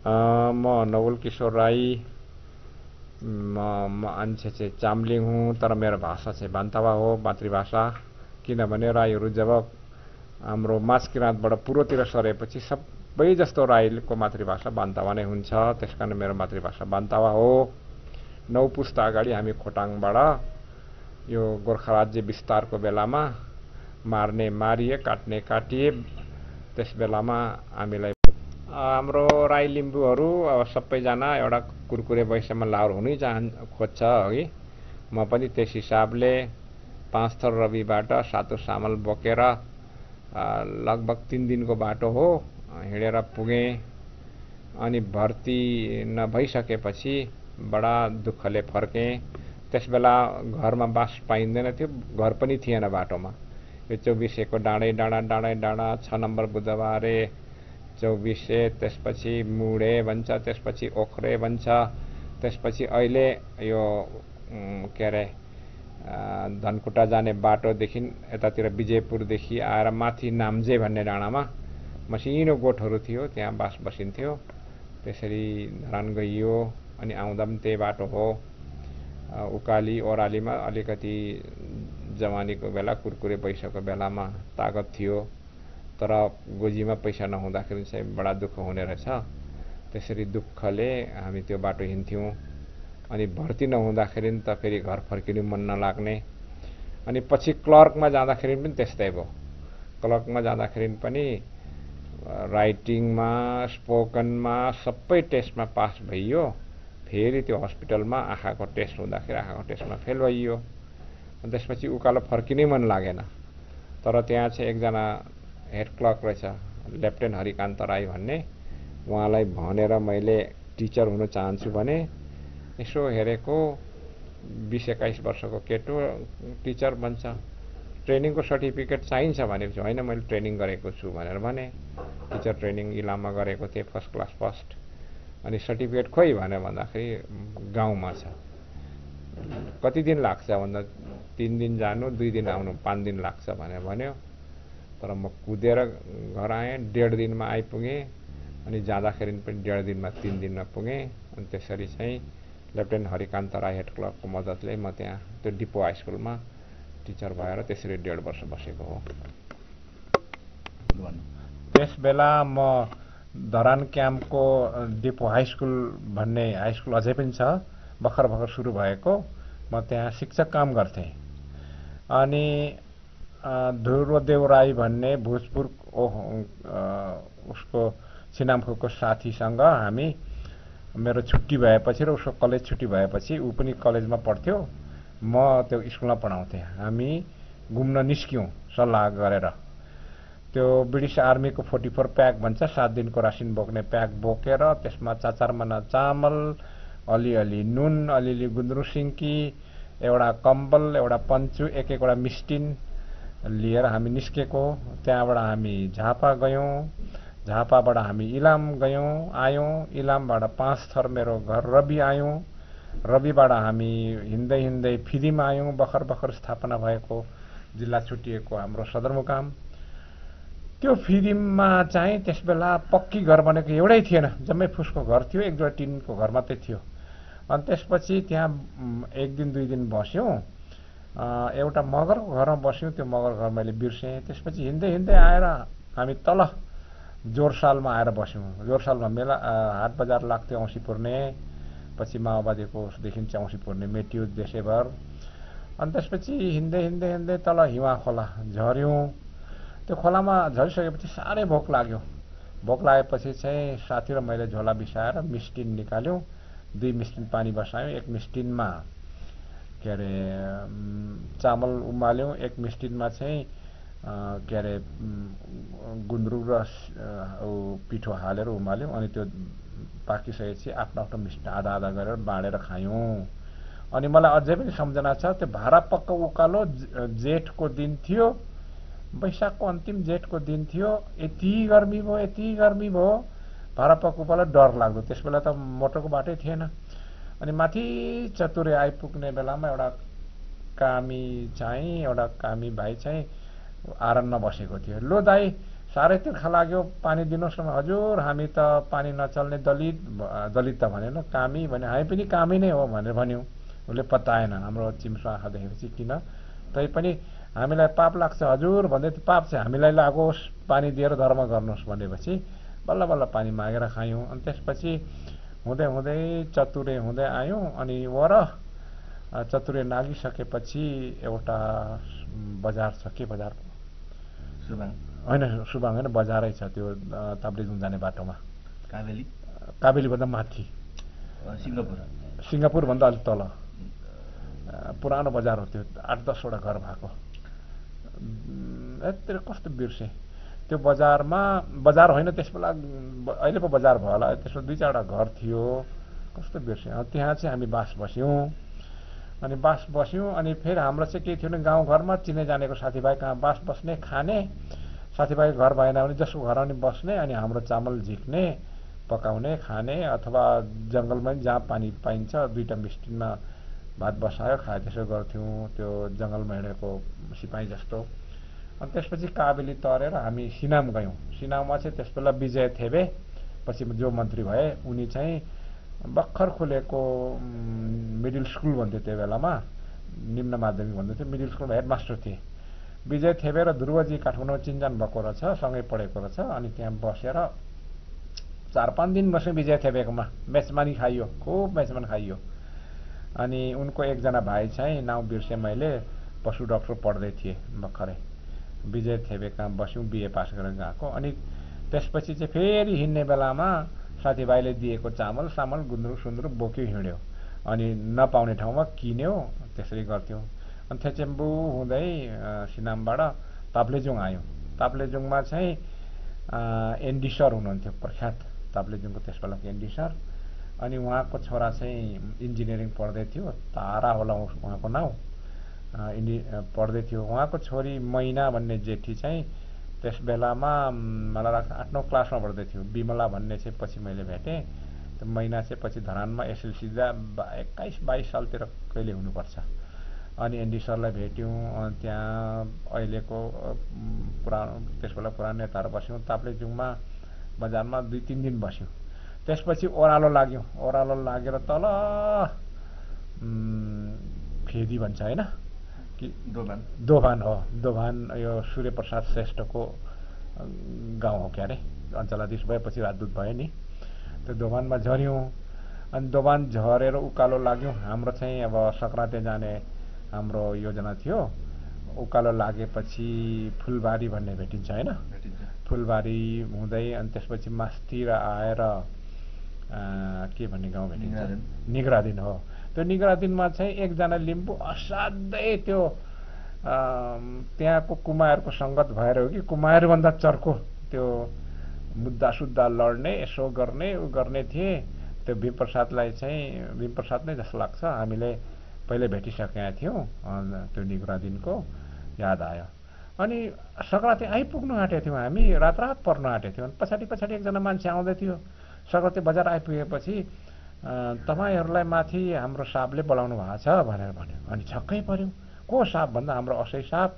म नवल किशोर राई, म मान्छे चाहिँ चामलिङ हुँ, तर मेरो भाषा चाहिँ बान्तवा हो, मातृभाषा। किनभने राईहरू जब हाम्रो माझकिराँतबाट पूर्वतिर सरेपछि सबै जस्तो राईको मातृभाषा बान्तवा नै हुन्छ, त्यसकारण मेरो मातृभाषा बान्तवा हो। 9 पुस्ता अगाडि हामी खोटाङबाट यो गोर्खा राज्य विस्तारको बेलामा मार्ने मारिए, काट्ने काटिए। त्यस बेलामा हामीलाई हाम्रो राई लिम्बूहरू अब सबैजना एउटा कुरकुरे वैश्यमा लाउर हुनै खोज्छ है। म पनि त्यस हिसाबले 5 थर रविबाट सातु सामल बोकेर लगभग 3 दिनको बाटो हो हिँडेर पुगेँ। अनि भर्ती नभइसकेपछि बडा दुःखले फर्केँ। त्यस बेला घरमा बास पाइँदैन थियो, घर पनि थिएन बाटोमा। यो 24 को डाँडै डाँडा 6 नम्बर बुधबारे 24, त्यसपछि मुडे भन्छ, त्यसपछि ओख्रे भन्छ, त्यसपछि अहिले यो के अरे धनकुटा जाने बाटोदेखि यतातिर विजयपुरदेखि आएर माथि नाम्जे भन्ने डाँडामा मसिनो गोठहरू थियो, त्यहाँ बास बसिन्थ्यो। त्यसरी धरान गइयो। अनि आउँदा पनि त्यही बाटो हो। उकाली ओह्रालीमा अलिकति जवानीको बेला कुरकुरे पैसाको बेलामा तागत थियो, तर गोजीमा पैसा नहुँदाखेरि चाहिँ बडा दुःख हुने रहेछ। त्यसरी दुःखले हामी त्यो बाटो हिँड्थ्यौँ। अनि भर्ती नहुँदाखेरि त फेरि घर फर्किनु मन नलाग्ने। अनि पछि क्लर्कमा जाँदाखेरि पनि त्यस्तै भयो। क्लर्कमा जाँदाखेरि पनि राइटिङमा, स्पोकनमा सबै टेस्टमा पास भइयो। फेरि त्यो हस्पिटलमा आँखाको टेस्ट हुँदाखेरि आँखाको टेस्टमा फेल भइयो। त्यसपछि उकालो फर्किनै मन लागेन। तर त्यहाँ चाहिँ एकजना हेड क्लर्क रहेछ, लेफ्टेन्ट हरिकान्त राई भन्ने। उहाँलाई भनेर मैले टिचर हुन चाहन्छु भने यसो हेरेको 20-21 वर्षको केटो टिचर बन्छ, ट्रेनिङको सर्टिफिकेट चाहिन्छ भनेपछि होइन, मैले ट्रेनिङ गरेको छु भनेर भने। टिचर ट्रेनिङ इलाममा गरेको थिएँ, फर्स्ट क्लास फर्स्ट। अनि सर्टिफिकेट खोइ भनेर भन्दाखेरि गाउँमा छ। कति दिन लाग्छ भन्दा 3 दिन जानु 2 दिन आउनु 5 दिन लाग्छ भनेर भन्यो। तर म कुदेर घर आएँ, 1.5 दिनमा आइपुगेँ। अनि जाँदाखेरि पनि 1.5 दिनमा 3 दिनमा पुगेँ। अनि त्यसरी चाहिँ लेफ्टेन्ट हरिकान्त राई हेड क्लर्कको मद्दतले म त्यहाँ त्यो डिपो हाई स्कुलमा टिचर भएर त्यसरी 1.5 वर्ष बसेको हो। त्यस बेला म धरान क्याम्पको डिपो हाई स्कुल भन्ने हाई स्कुल अझै पनि छ, भर्खर सुरु भएको। म त्यहाँ शिक्षक काम गर्थेँ। अनि ध्रुवदेव राई भन्ने भोजपुर उसको छिनामखुको साथीसँग हामी, मेरो छुट्टी भएपछि र उसको कलेज छुट्टी भएपछि, ऊ पनि कलेजमा पढ्थ्यो, म त्यो स्कुलमा पढाउँथेँ। हामी घुम्न निस्क्यौँ सल्लाह गरेर। त्यो ब्रिटिस आर्मीको 44 प्याक भन्छ, 7 दिनको रासिन बोक्ने प्याक बोकेर त्यसमा 4-4 मना चामल, अलिअलि नुन, अलिअलि गुन्द्रुक सिन्की, एउटा कम्बल, एउटा पन्चु, एक-एकवटा मिस्टिन लिएर हामी निस्केको। त्यहाँबाट हामी झापा गयौँ। झापाबाट हामी इलाम गयौँ आयौँ। इलामबाट 5 थर मेरो घर रवि आयौँ। रविबाट हामी हिँड्दै हिँड्दै फिदिम आयौँ, भर्खर स्थापना भएको जिल्ला छुटिएको हाम्रो सदरमुकाम। त्यो फिदिममा चाहिँ त्यसबेला पक्की घर बनेको एउटै थिएन, जम्मै फुसको घर थियो, एक दुईवटा टिनको घर मात्रै थियो। अनि त्यसपछि त्यहाँ 1 दिन 2 दिन बस्यौँ। एउटा मगरको घरमा बस्यौँ, त्यो मगर घर मैले बिर्सेँ। त्यसपछि हिँड्दै हिँड्दै आएर हामी तल जोरसालमा आएर बस्यौँ। जोरसालमा मेला हाट बजार लाग्थ्यो, औँसी पूर्णे। पछि माओवादीको उसदेखि चाहिँ औँसी पूर्णे मेटियो देशैभर। अनि त्यसपछि हिँड्दै हिँड्दै हिँड्दै तल हिवा खोला झऱ्यौँ। त्यो खोलामा झरिसकेपछि साह्रै भोक लाग्यो। भोक लागेपछि चाहिँ साथी र मैले झोला बिसाएर मिस्टिन निकाल्यौँ। 2 मिस्टिन पानी बसायौँ। 1 मिस्टिनमा के अरे चामल उमाल्यौँ, 1 मिस्टिनमा चाहिँ के अरे गुन्द्रुक र पिठो हालेर उमाल्यौँ। अनि त्यो पाकिसकेपछि आफ्नो आफ्नो मिस्टिन आधा गरेर बाँडेर खायौँ। अनि मलाई अझै पनि सम्झना छ, त्यो भारापक्क उकालो जेठको दिन थियो, वैशाखको अन्तिम जेठको दिन थियो। यति गर्मी भयो भारापक्क उकालो डर लाग्दो। त्यसबेला त मोटरको बाटै थिएन। अनि माथि चतुरे आइपुग्ने बेलामा एउटा कामी भाइ चाहिँ आरनमा बसेको थियो। लो दाई साह्रै तिर्खा लाग्यो, पानी दिनुहोस् न। हजुर हामी त पानी नचल्ने दलित त भनेन, कामी भने। हामी पनि कामी नै हो भनेर भन्यौँ। उसले पत्ताएन। हाम्रो चिम्सो आँखा देखेपछि किन, तैपनि हामीलाई पाप लाग्छ हजुर भन्दै, पाप चाहिँ हामीलाई लागोस्, पानी दिएर धर्म गर्नुहोस् भनेपछि बल्ल बल्ल पानी मागेर खायौँ। अनि त्यसपछि हुँदै हुँदै चतुरे हुँदै आयौँ। अनि वर चतुरे नागिसकेपछि एउटा बजार छ, के बजार होइन, सुबाङ होइन, बजारै छ त्यो ताप्लेजुङ जाने बाटोमा। काबेलीभन्दा माथि, सिङ्गापुरभन्दा अलिक तल पुरानो बजार हो त्यो। 8-10 वटा घर भएको। यत्रो कस्तो बिर्सेँ त्यो बजारमा। बजार होइन त्यस बेला, अहिले पो बजार भयो होला। त्यसमा 2-4 वटा घर थियो। कस्तो बिर्सेँ। त्यहाँ चाहिँ हामी बास बस्यौँ। अनि बास बस्यौँ। अनि फेरि हाम्रो चाहिँ के थियो भने गाउँघरमा चिने जानेको साथीभाइ कहाँ बास बस्ने, खाने। साथीभाइ घर भएन भने जसको घरमा पनि बस्ने। अनि हाम्रो चामल झिक्ने, पकाउने, खाने। अथवा जङ्गलमा जहाँ पानी पाइन्छ 2टा मिस्टिनमा भात बसायो खायो, त्यसो गर्थ्यौँ। त्यो जङ्गलमा हिँडेको सिपाही जस्तो। अनि त्यसपछि काबेली तरेर हामी सिनाम गयौँ। सिनाममा चाहिँ त्यसबेला विजय थेबे, पछि जो मन्त्री भए, उनी चाहिँ भर्खर खुलेको मिडिल स्कुल भन्थ्यो त्यो बेलामा, निम्न माध्यमिक भन्दैथ्यो, मिडिल स्कुलमा हेडमास्टर थिए। विजय थेबे र ध्रुवजी काठमाडौँमा चिन्जान भएको रहेछ, सँगै पढेको रहेछ। अनि त्यहाँ बसेर 4-5 दिन बस्यौँ विजय थेबेकोमा। मेचमानी खाइयो, खुब मेचमान खाइयो। अनि उनको एकजना भाइ चाहिँ, नाउँ बिर्सेँ मैले, पशु डाक्टर पढ्दै थिए भर्खरै। विजय थेबे कहाँ बस्यौँ, बिए पास गरेर गएको। अनि त्यसपछि चाहिँ फेरि हिँड्ने बेलामा साथीभाइले दिएको चामल सामल गुन्द्रुक सुन्द्रुक बोक्यो हिँड्यो। अनि नपाउने ठाउँमा किन्यो, त्यसरी गर्थ्यौँ। अनि थेचेम्बु हुँदै सिनामबाट ताप्लेजुङ आयौँ। ताप्लेजुङमा चाहिँ एनडी सर हुनुहुन्थ्यो, प्रख्यात ताप्लेजुङको त्यस बेलाको एनडी सर। अनि उहाँको छोरा चाहिँ इन्जिनियरिङ पढ्दै थियो, तारा होला उहाँको नाउँ, पढ्दै थियो। उहाँको छोरी मैना भन्ने जेठी चाहिँ त्यस बेलामा मलाई लाग्छ 8-9 क्लासमा पढ्दै थियो। बिमला भन्ने चाहिँ पछि मैले भेटेँ। त्यो मैना चाहिँ पछि धरानमा एसएलसी 21-22 सालतिर कहिले हुनुपर्छ। अनि एनडी सरलाई भेट्यौँ। त्यहाँ अहिलेको पुरानो, त्यस बेला पुरानो नेताहरू बस्यौँ। ताप्लेजुङमा बजारमा 2-3 दिन बस्यौँ। त्यसपछि ओह्रालो लाग्यौँ। ओह्रालो लागेर तल फेदी भन्छ होइन, कि दोभान हो। दोभान यो सूर्यप्रसाद श्रेष्ठको गाउँ हो क्यारे, अञ्चलाधीश भएपछि राजदूत भयो नि। त्यो दोभानमा झऱ्यौँ। अनि दोभान झरेर उकालो लाग्यौँ। हाम्रो चाहिँ अब सङ्क्रान्ति जाने हाम्रो योजना थियो। उकालो लागेपछि फुलबारी भन्ने भेटिन्छ होइन, फुलबारी हुँदै अनि त्यसपछि मास्तिर आएर के भन्ने गाउँ भेटिन्छ, निगरादिन हो। त्यो निगरादिनमा चाहिँ एकजना लिम्बू असाध्यै त्यो त्यहाँको कुमारको सङ्गत भएर हो कि कुमारभन्दा चर्को त्यो मुद्दा सुद्धा लड्ने, यसो गर्ने उ गर्ने थिए। त्यो भीमप्रसादलाई चाहिँ, भीमप्रसाद नै जस्तो लाग्छ, हामीले पहिले भेटिसकेका थियौँ। त्यो निगरादिनको याद आयो। अनि सङ्क्रान्ति आइपुग्नु आँटेको थियौँ हामी, रात पर्नु आँटेको थियौँ। पछाडि पछाडि एकजना मान्छे आउँदै थियो। सङ्क्रान्ति बजार आइपुगेपछि तपाईँहरूलाई माथि हाम्रो साहबले बोलाउनु भएको छ भनेर भन्यो। अनि छक्कै पर्यौँ। को साहब भन्दा हाम्रो असै साहब,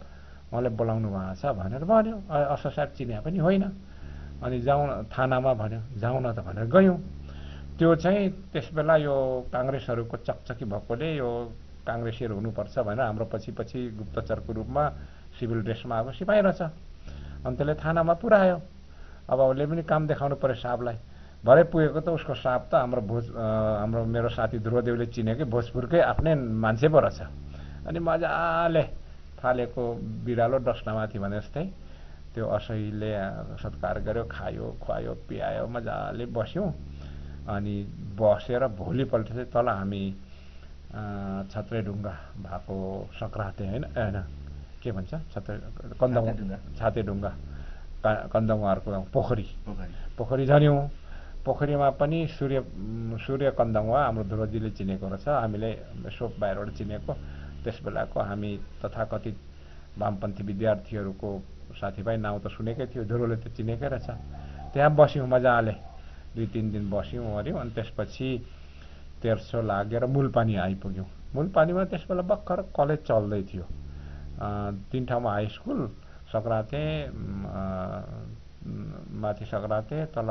उहाँले बोलाउनु भएको छ भनेर भन्यो। असै साहब चिने पनि होइन। अनि जाउँ थानामा भन्यो। जाउँ न त भनेर गयौँ। त्यो चाहिँ त्यसबेला यो काङ्ग्रेसहरूको चकचकी भएकोले यो काङ्ग्रेसीहरू हुनुपर्छ भनेर हाम्रो पछि पछि गुप्तचरको रूपमा सिभिल ड्रेसमा आएको सिपाही रहेछ। अनि त्यसले थानामा पुर्यायो। अब उसले पनि काम देखाउनु पर्यो साहबलाई। भरे पुगेको त उसको साहब त हाम्रो मेरो साथी ध्रुवदेवले चिनेकै भोजपुरकै आफ्नै मान्छे पो रहेछ। अनि मजाले फालेको बिरालो डस्नामाथि भने जस्तै त्यो असैले सत्कार गर्यो, खायो खुवायो पियायो, मजाले बस्यौँ। अनि बसेर भोलिपल्ट चाहिँ तल हामी छत्रेढुङ्गा भएको सङ्क्रान्ति होइन, के भन्छ छातेढुङ्गा कन्दङहरूको पोखरी झऱ्यौँ। पोखरीमा पनि सूर्य कन्दङवा हाम्रो ध्रुवजीले चिनेको रहेछ, हामीले यसो बाहिरबाट चिनेको। त्यस बेलाको हामी तथाकथित वामपन्थी विद्यार्थीहरूको साथीभाइ, नाउँ त सुनेकै थियो, ध्रुवले त चिनेकै रहेछ। त्यहाँ बस्यौँ मजाले, 2-3 दिन बस्यौँ ओऱ्यौँ। अनि त्यसपछि तेर्सो लागेर मूलपानी आइपुग्यौँ। मूलपानीमा त्यस बेला भर्खर कलेज चल्दै थियो। 3 ठाउँमा हाई स्कुल, सङ्क्रान्ति माथि सग्राते तल